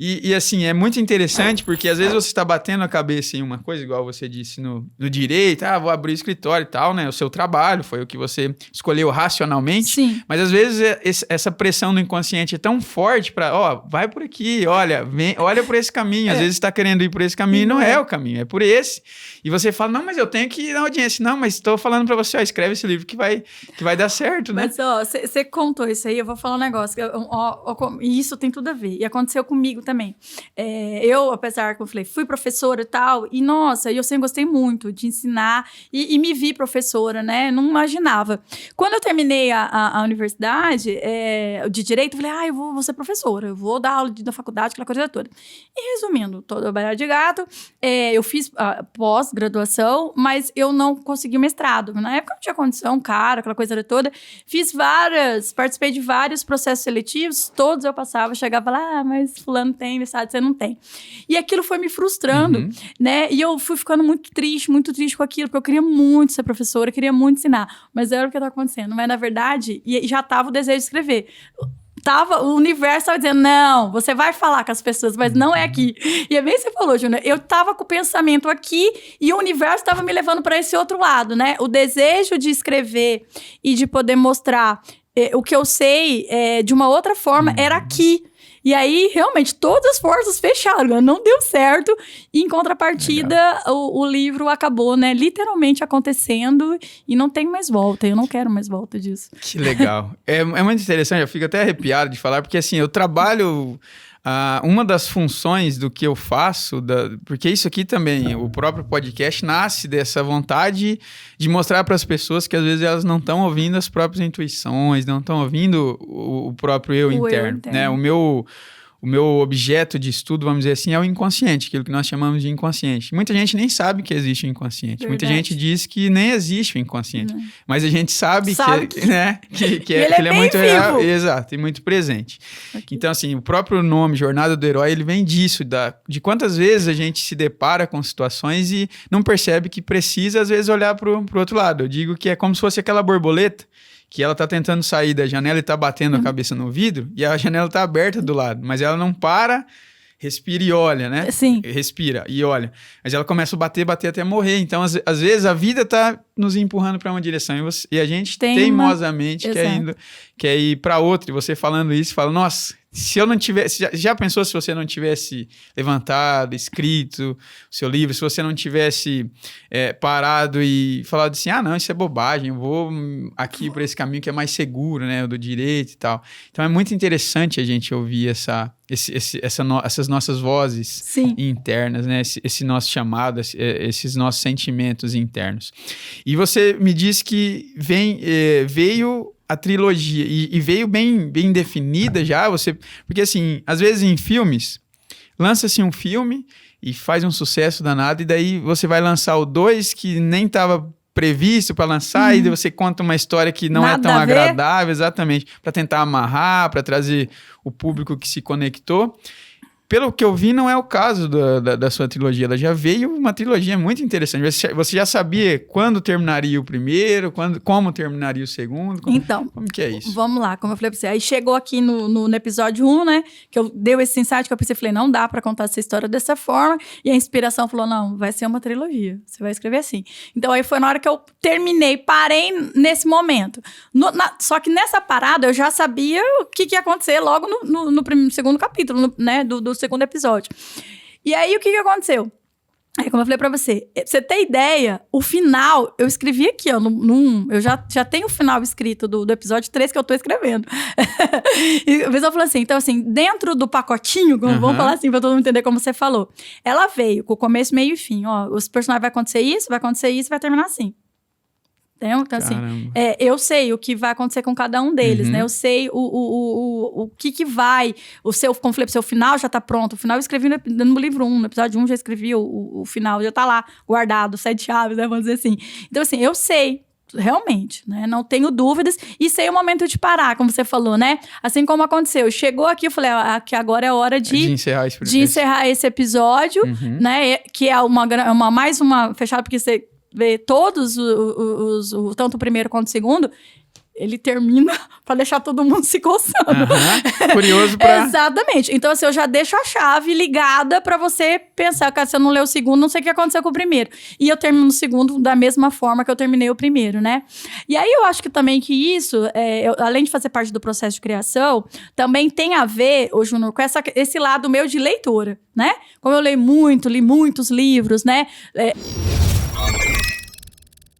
E assim, é muito interessante porque às vezes você está batendo a cabeça em uma coisa, igual você disse no direito, vou abrir o escritório e tal, né? O seu trabalho foi o que você escolheu racionalmente. Sim. Mas às vezes essa pressão do inconsciente é tão forte para, vai por aqui, olha por esse caminho. Às vezes está querendo ir por esse caminho e não é o caminho, é por esse. E você fala, não, mas eu tenho que ir na audiência. Não, mas estou falando para você, escreve esse livro que vai dar certo, né? Mas, você contou isso aí, eu vou falar um negócio. E isso tem tudo a ver. E aconteceu comigo também. Eu, apesar que eu falei, fui professora e tal, e nossa, eu sempre gostei muito de ensinar e me vi professora, né? Não imaginava. Quando eu terminei a universidade de Direito, eu falei, eu vou ser professora, eu vou dar aula da faculdade, aquela coisa toda. E resumindo, toda barra de gato, eu fiz pós-graduação, mas eu não consegui o mestrado. Na época não tinha condição, cara, aquela coisa toda. Participei de vários processos seletivos, todos eu passava, chegava lá, mas fulano tem mestrado, você não tem. E aquilo foi me frustrando, né? E eu fui ficando muito triste com aquilo, porque eu queria muito ser professora, queria muito ensinar. Mas era o que estava acontecendo. Mas, na verdade, já estava o desejo de escrever. O universo estava dizendo, não, você vai falar com as pessoas, mas não é aqui. E é bem que você falou, Júnior, eu estava com o pensamento aqui e o universo estava me levando para esse outro lado, né? O desejo de escrever e de poder mostrar o que eu sei de uma outra forma era aqui. E aí, realmente, todas as forças fecharam, não deu certo. E, em contrapartida, o livro acabou, né, literalmente acontecendo e não tem mais volta. Eu não quero mais volta disso. Que legal. É muito interessante, eu fico até arrepiado de falar, porque assim, eu trabalho... uma das funções do que eu faço, porque isso aqui também, o próprio podcast nasce dessa vontade de mostrar para as pessoas que às vezes elas não estão ouvindo as próprias intuições, não estão ouvindo o próprio eu interno, né? O meu objeto de estudo, vamos dizer assim, é o inconsciente, aquilo que nós chamamos de inconsciente. Muita gente nem sabe que existe o inconsciente. Verdade. Muita gente diz que nem existe o inconsciente. Mas a gente sabe que ele é muito real, exato, e muito presente. Okay. Então, assim, o próprio nome, Jornada do Herói, ele vem disso, de quantas vezes a gente se depara com situações e não percebe que precisa, às vezes, olhar para o outro lado. Eu digo que é como se fosse aquela borboleta que ela tá tentando sair da janela e tá batendo a cabeça no vidro, e a janela tá aberta do lado, mas ela não para, respira e olha, né? Sim. Respira e olha. Mas ela começa a bater até morrer. Então, às vezes, a vida tá nos empurrando para uma direção e a gente teimosamente quer ir para outra. E você falando isso, fala, nossa, se eu não tivesse... Já pensou se você não tivesse levantado, escrito o seu livro, se você não tivesse parado e falado assim, não, isso é bobagem, eu vou aqui para esse caminho que é mais seguro, né, o do direito e tal. Então, é muito interessante a gente ouvir essas nossas vozes internas, né, esse nosso chamado, esses nossos sentimentos internos. E você me disse que veio a trilogia, e veio bem definida já, porque assim, às vezes em filmes, lança-se um filme e faz um sucesso danado, e daí você vai lançar o 2 que nem estava previsto para lançar, e daí você conta uma história que não é tão agradável, exatamente, para tentar amarrar, para trazer o público que se conectou. Pelo que eu vi, não é o caso da sua trilogia. Ela já veio uma trilogia muito interessante. Você já sabia quando terminaria o primeiro, como terminaria o segundo? Como que é isso? Vamos lá, como eu falei pra você. Aí chegou aqui no episódio 1, né? Que eu dei esse insight que eu pensei, falei, não dá pra contar essa história dessa forma. E a inspiração falou, não, vai ser uma trilogia. Você vai escrever assim. Então aí foi na hora que eu terminei, parei nesse momento. Só que nessa parada eu já sabia o que ia acontecer logo no segundo capítulo, né? Do segundo episódio. E aí, o que aconteceu? Aí, como eu falei pra você ter ideia, o final, eu escrevi aqui, ó, eu já tenho o final escrito do episódio 3 que eu tô escrevendo. E a pessoa falou assim, então assim, dentro do pacotinho, vamos falar assim, pra todo mundo entender como você falou, ela veio com o começo, meio e fim, ó, os personagens vai acontecer isso, vai terminar assim. Então, assim, eu sei o que vai acontecer com cada um deles, né? Eu sei o que vai... Como falei, o seu final já tá pronto. O final eu escrevi no livro 1, no episódio 1 já escrevi o final, já tá lá, guardado, 7 chaves, né? Vamos dizer assim. Então, assim, eu sei, realmente, né? Não tenho dúvidas. E sei o momento de parar, como você falou, né? Assim como aconteceu. Chegou aqui, eu falei, que agora é hora de encerrar esse episódio, né? Que é mais uma fechada, porque você... ver todos tanto o primeiro quanto o segundo, ele termina pra deixar todo mundo se coçando. Curioso pra... Exatamente. Então, assim, eu já deixo a chave ligada pra você pensar, cara, se eu não ler o segundo, não sei o que aconteceu com o primeiro. E eu termino o segundo da mesma forma que eu terminei o primeiro, né? E aí, eu acho que também que isso, além de fazer parte do processo de criação, também tem a ver, ô Júnior, com esse lado meu de leitora, né? Como eu leio muito, li muitos livros, né?